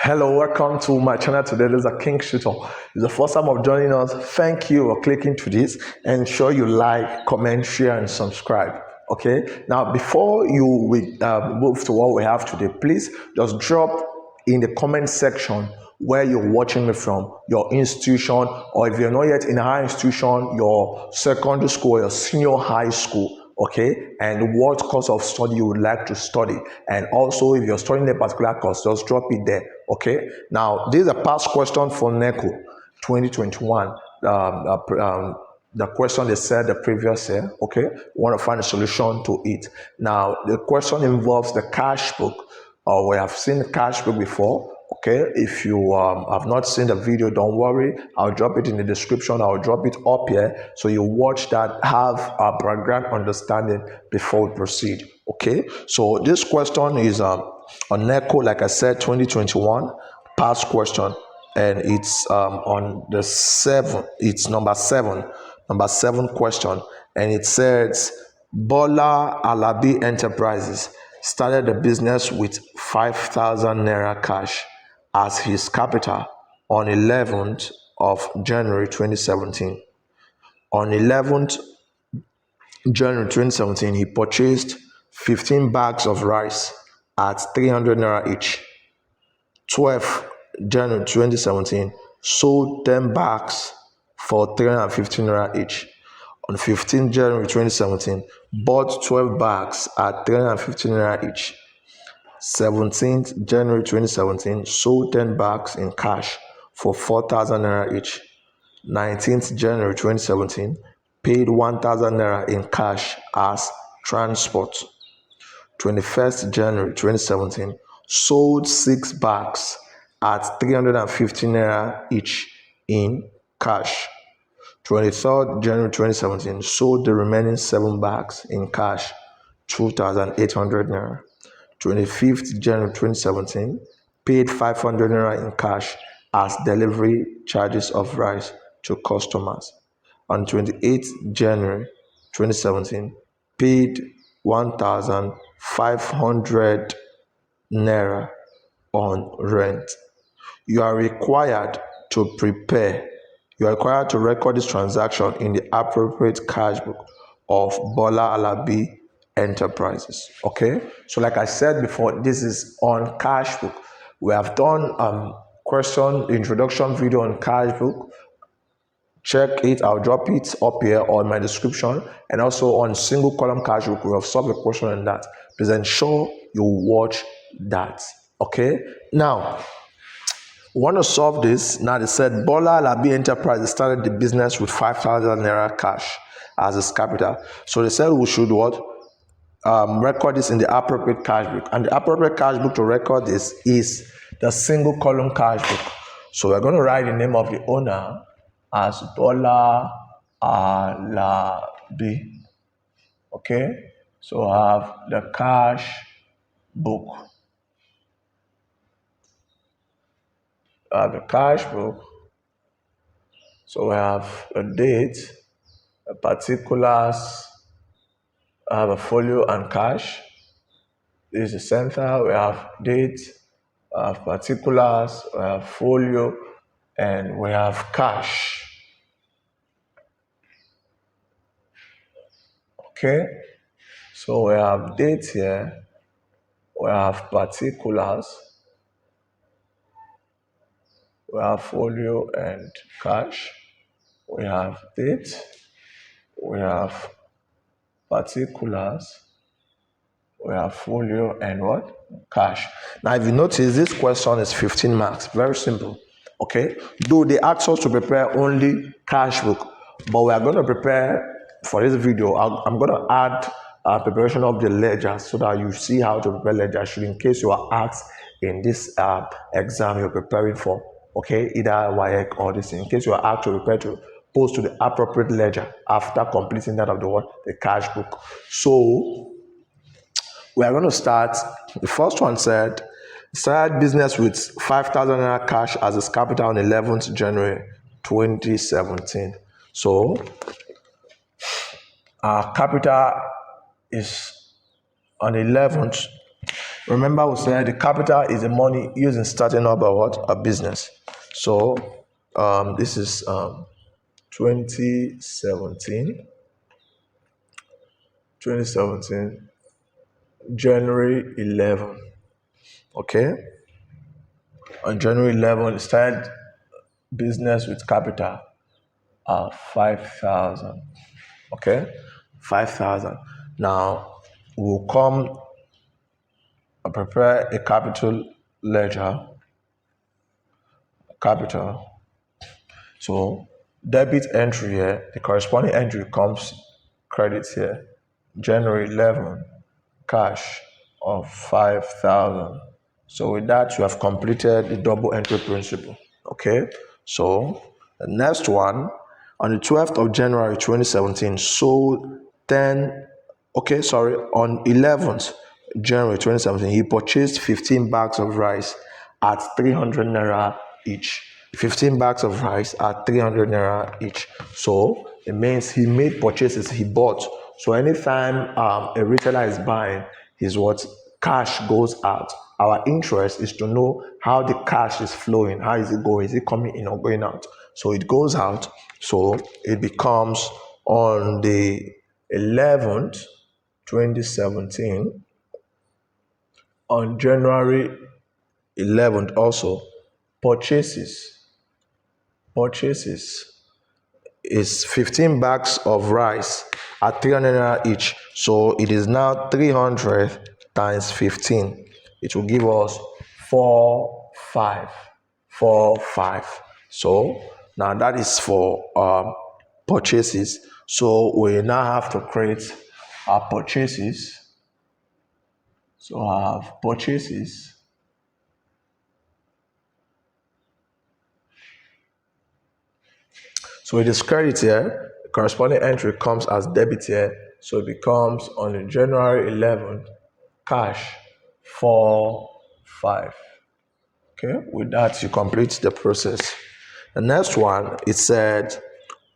Hello, welcome to my channel today. This is a King Shooter. It's the first time of joining us. Thank you for clicking to this. Ensure you like, comment, share, and subscribe. Okay. Now, before you move to what we have today, please just drop in the comment section where you're watching me from, your institution, or if you're not yet in a high institution, your secondary school, your senior high school. Okay, and what course of study you would like to study, and also if you're studying a particular course, just drop it there. Okay, now this is a past question for Neco 2021. The question they said the previous year. Okay, we want to find a solution to it. Now the question involves the cash book. We have seen the cash book before. Okay, if you have not seen the video, don't worry, I'll drop it in the description. I'll drop it up here so you watch that, have a background understanding before we proceed. Okay, so this question is on Neco, like I said, 2021 past question, and it's on the number seven question, and it says Bola Alabi Enterprises started the business with 5,000 naira cash as his capital on 11th of January 2017. On 11th January 2017, he purchased 15 bags of rice at 300 naira each. 12th January 2017, sold 10 bags for 315 naira each. On 15th January 2017, bought 12 bags at 315 naira each. 17th January 2017, sold 10 bags in cash for 4,000 naira each. 19th January 2017, paid 1,000 naira in cash as transport. 21st January 2017, sold 6 bags at 350 naira each in cash. 23rd January 2017, sold the remaining 7 bags in cash, 2,800 naira. 25th January 2017, paid 500 naira in cash as delivery charges of rice to customers. On 28th January 2017, paid 1,500 naira on rent. You are required to record this transaction in the appropriate cash book of Bola Alabi Enterprises. Okay, so like I said before, this is on cash book. We have done question introduction video on cash book. Check it, I'll drop it up here or in my description, and also on single column cash book we have solved a question on that. Please ensure you watch that. Okay, now we want to solve this. Now they said Bola Alabi Enterprise started the business with 5,000 naira cash as its capital. So they said we should what? Record this in the appropriate cash book. And the appropriate cash book to record this is the single column cash book. So we're going to write the name of the owner as Bola Alabi. Okay, so I have the cash book. The cash book. So we have a date, a particulars, I have a folio and cash. This is the center. We have date, we have particulars, we have folio, and we have cash. Okay, so we have date here, we have particulars, we have folio and cash. We have date, we have particulars, we have folio and what? Cash. Now, if you notice, this question is 15 marks. Very simple. Okay, though they asked us to prepare only cash book, but we are going to prepare for this video. I'm going to add preparation of the ledger so that you see how to prepare ledger sheet in case you are asked in this exam you're preparing for. Okay, either WAEC or this. In case you are asked to prepare to post to the appropriate ledger after completing that of the cash book. So we are going to start. The first one said, started business with 5,000 naira cash as its capital on 11th January 2017. So our capital is on 11th. Remember, we said the capital is the money used in starting up a business. So this is 2017, 2017, January 11. Okay, on January 11, it started business with capital of 5,000. Okay, 5,000. Now we'll come and prepare a capital ledger. Capital. So debit entry here, the corresponding entry comes credit here. January 11, cash of 5,000. So with that, you have completed the double entry principle. Okay. So the next one, on the 12th of January 2017, sold 10. Okay, sorry, on 11th January 2017, he purchased 15 bags of rice at 300 naira each. 15 bags of rice at 300 naira each. So it means he made purchases, he bought. So anytime a retailer is buying, his what cash goes out. Our interest is to know how the cash is flowing. How is it going? Is it coming in or going out? So it goes out. So it becomes on the 11th, 2017, on January 11th also, purchases is 15 bags of rice at 300 naira each. So it is now 300 times 15. It will give us 4,545. So now that is for purchases. So we now have to create our purchases. So I have purchases. So it is credit here. The corresponding entry comes as debit here. So it becomes on January 11th, cash 4,5. Okay, with that you complete the process. The next one, it said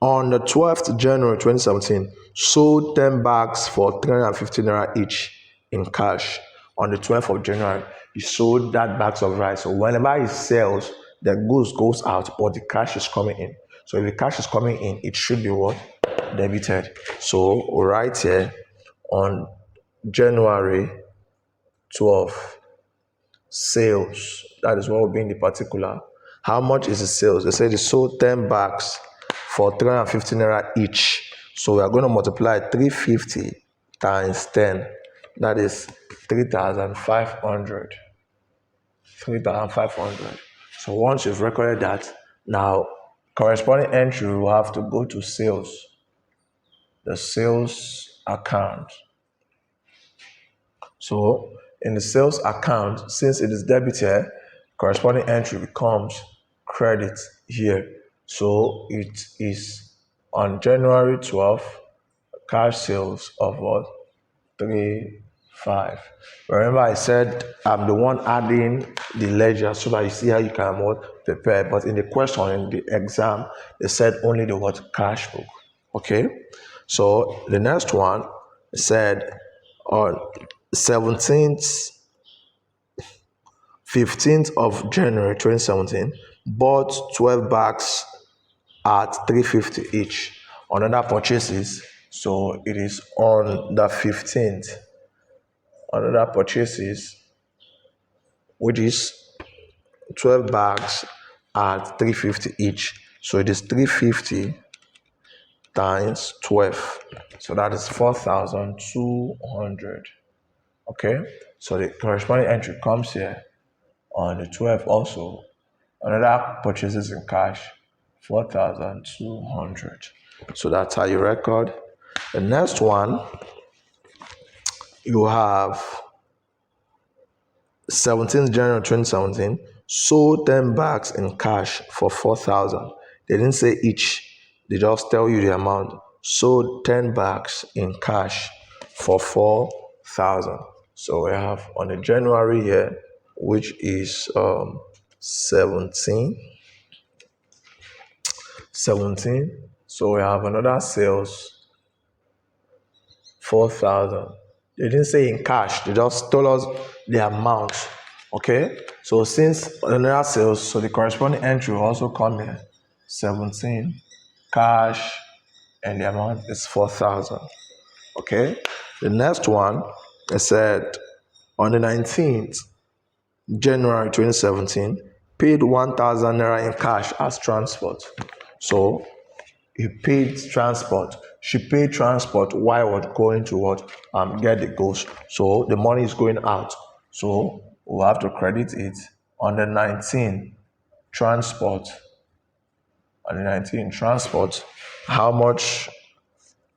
on the 12th January 2017, sold 10 bags for 350 naira each in cash. On the 12th of January, he sold that bags of rice. So whenever he sells, the goods goes out, but the cash is coming in. So if the cash is coming in, it should be what? Debited. So right here on January 12th, sales. That is what will be in the particular. How much is the sales? They said they sold 10 bags for 350 naira each. So we are going to multiply 350 times 10. That is 3,500. 3,500. So once you've recorded that, now corresponding entry will have to go to sales. The sales account. So in the sales account, since it is debit here, corresponding entry becomes credit here. So it is on January 12th, cash sales of what? 3,500. Remember I said I'm the one adding the ledger so that you see how you can what prepare. But in the question, in the exam, they said only the what cash book. Okay. So the next one said on 17th, 15th of January 2017, bought 12 bags at 350 each. Another purchases, so it is on the 15th. Another purchases, which is 12 bags at 350 each. So it is 350 times 12. So that is 4,200. Okay, so the corresponding entry comes here on the 12th also. Another purchases in cash, 4,200. So that's how you record. The next one, you have 17th January 2017, sold 10 bags in cash for 4,000. They didn't say each, they just tell you the amount. Sold 10 bags in cash for 4,000. So we have on the January here, which is 17. So we have another sales, 4,000. They didn't say in cash. They just told us the amount. Okay. So since another sales, so the corresponding entry will also come here. 17 cash, and the amount is 4,000. Okay. The next one, I said on the 19th January 2017, paid 1,000 naira in cash as transport. So he paid transport. She paid transport while was going to what get the goods. So the money is going out. So we'll have to credit it on the 19th transport. On the 19th transport, how much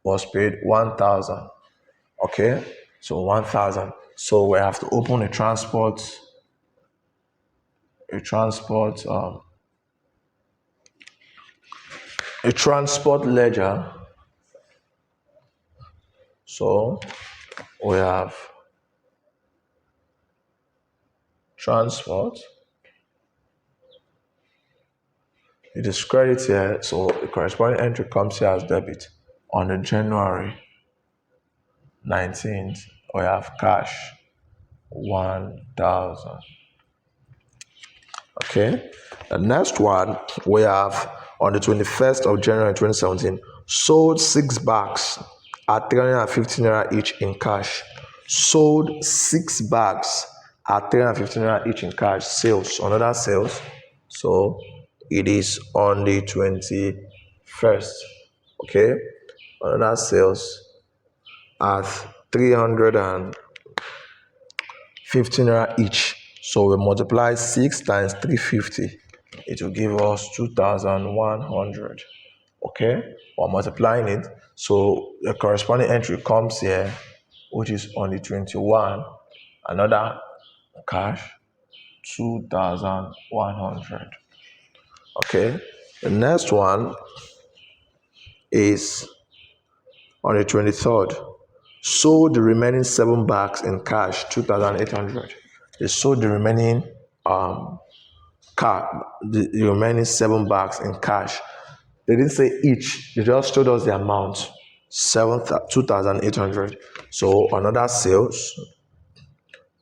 was paid? 1,000. Okay, so 1,000. So we have to open a transport ledger. So we have transport. It is credit here, so the corresponding entry comes here as debit. On the January 19th, we have cash 1,000. Okay. The next one we have on the 21st of January 2017, sold 6 bags at 350 naira each in cash. Sold 6 bags at 350 naira each in cash. Sales, another sales. So it is on the 21st. Okay. Another sales at 350 naira each. So we multiply 6 times 350. It will give us 2,100. Okay, we're multiplying it. So the corresponding entry comes here, which is on the 21. Another cash, 2,100. Okay, the next one is on the 23rd. Sold the remaining 7 bags in cash, 2,800. They sold the remaining the remaining 7 bags in cash. They didn't say each, they just told us the amount, 2,800. So another sales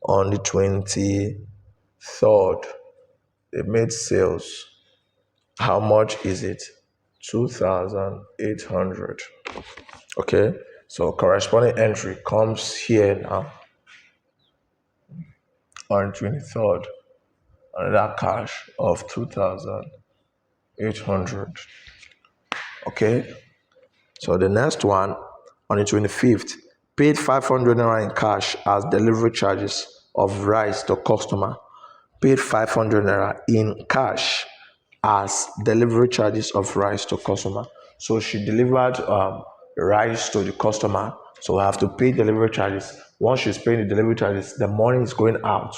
on the 23rd, they made sales. How much is it? 2,800. Okay, so corresponding entry comes here now on 23rd. Another cash of 2,800. Okay, so the next one on the 25th, paid 500 naira in cash as delivery charges of rice to customer. Paid 500 naira in cash as delivery charges of rice to customer. So she delivered rice to the customer, so we have to pay delivery charges. Once she's paying the delivery charges, the money is going out.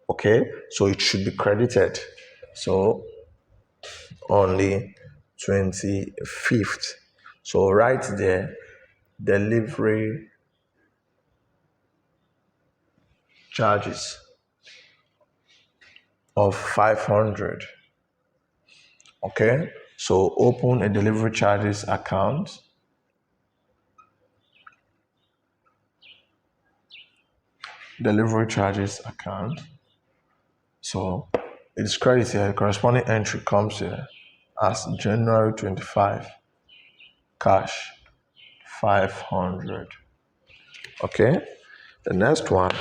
Okay, so it should be credited. So on the 25th, so right there, delivery charges of 500. Okay, so open a delivery charges account. Delivery charges account. So it is credited here. The corresponding entry comes here as January 25 cash 500. Okay, the next one,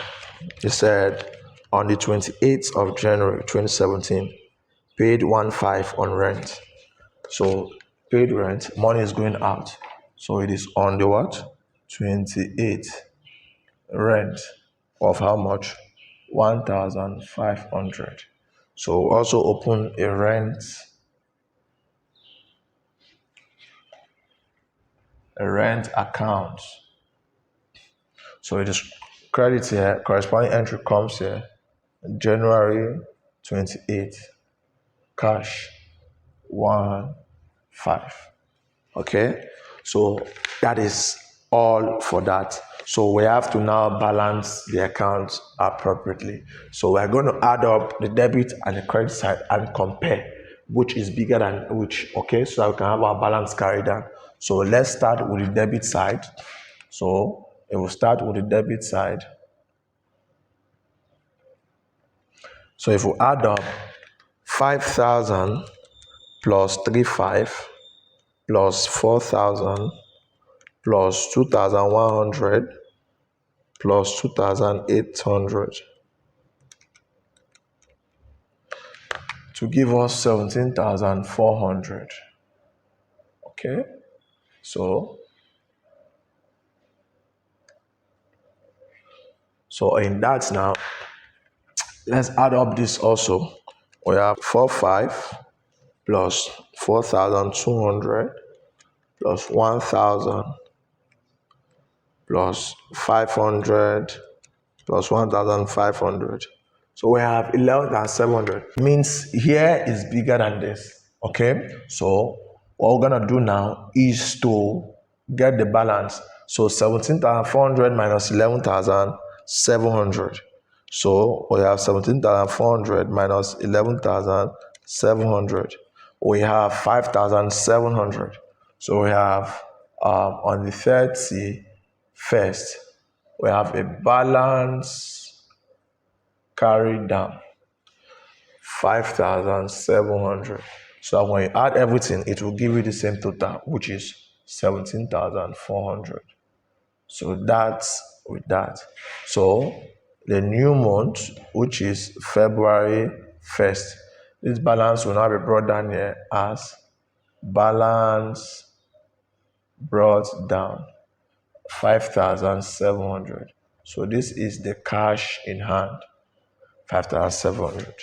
it said on the 28th of January 2017, paid 1,500 on rent. So paid rent, money is going out. So it is on the what? 28th. Rent of how much? 1,500. So also open a rent account. So it is credit here, corresponding entry comes here, January 28th, cash 1,500. Okay, so that is all for that. So we have to now balance the accounts appropriately. So we're going to add up the debit and the credit side and compare which is bigger than which. Okay, so that we can have our balance carried down. So let's start with the debit side. So It will start with the debit side. So if we add up 5,000 plus 35 plus 4,000 plus 2,100 plus 2,800 to give us 17,400. Okay, so in that now, let's add up this also. We have 45 plus 4,200 plus 1,000 plus 500 plus 1,500. So we have 11,700. Means here is bigger than this. Okay. So what we're gonna do now is to get the balance. So 17,400 minus 11,700. So we have 17,400 minus 11,700. We have 5,700. So we have on the 31st, we have a balance carried down 5,700. So when you add everything, it will give you the same total, which is 17,400. So that's with that. So the new month, which is February 1st, this balance will now be brought down here as balance brought down 5,700. So this is the cash in hand, 5,700.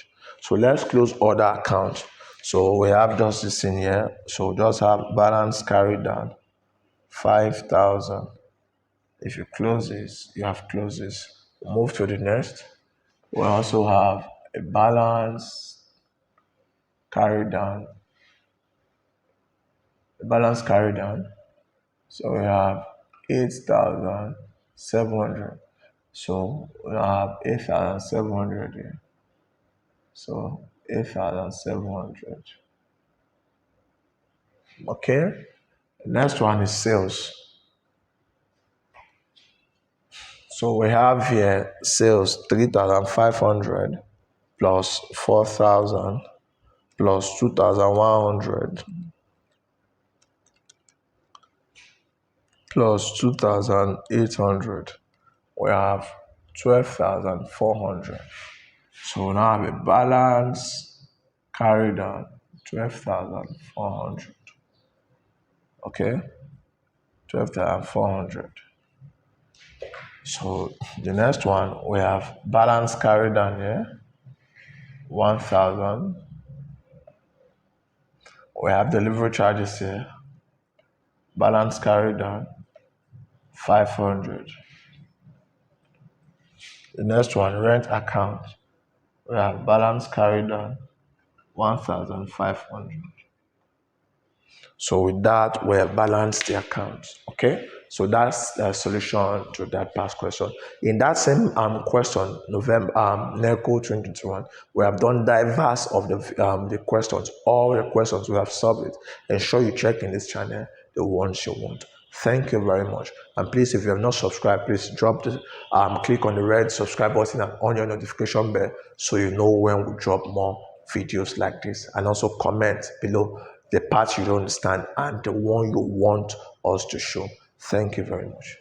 So let's close other accounts. So we have just this in here. So just have balance carried down 5,000. If you close this, you have closed this. Move to the next. We also have a balance carried down. So we have 8,700. So we have 8,700 here. So 8,700. Okay. The next one is sales. So we have here sales 3,500 plus 4,000 plus 2,100 plus 2,800. We have 12,400. So now have a balance carried down 12,400. Okay, 12,400. So the next one, we have balance carried down here 1,000. We have delivery charges here, balance carried down 500. The next one, rent account, we have balance carried down 1,500. So with that, we have balanced the account. Okay, so that's the solution to that past question. In that same question, November Neco 2021, we have done diverse of the questions. All the questions we have solved it. Ensure you check in this channel the ones you want. Thank you very much. And please, if you have not subscribed, please drop the click on the red subscribe button and on your notification bell so you know when we drop more videos like this. And also comment below the part you don't understand and the one you want us to show. Thank you very much.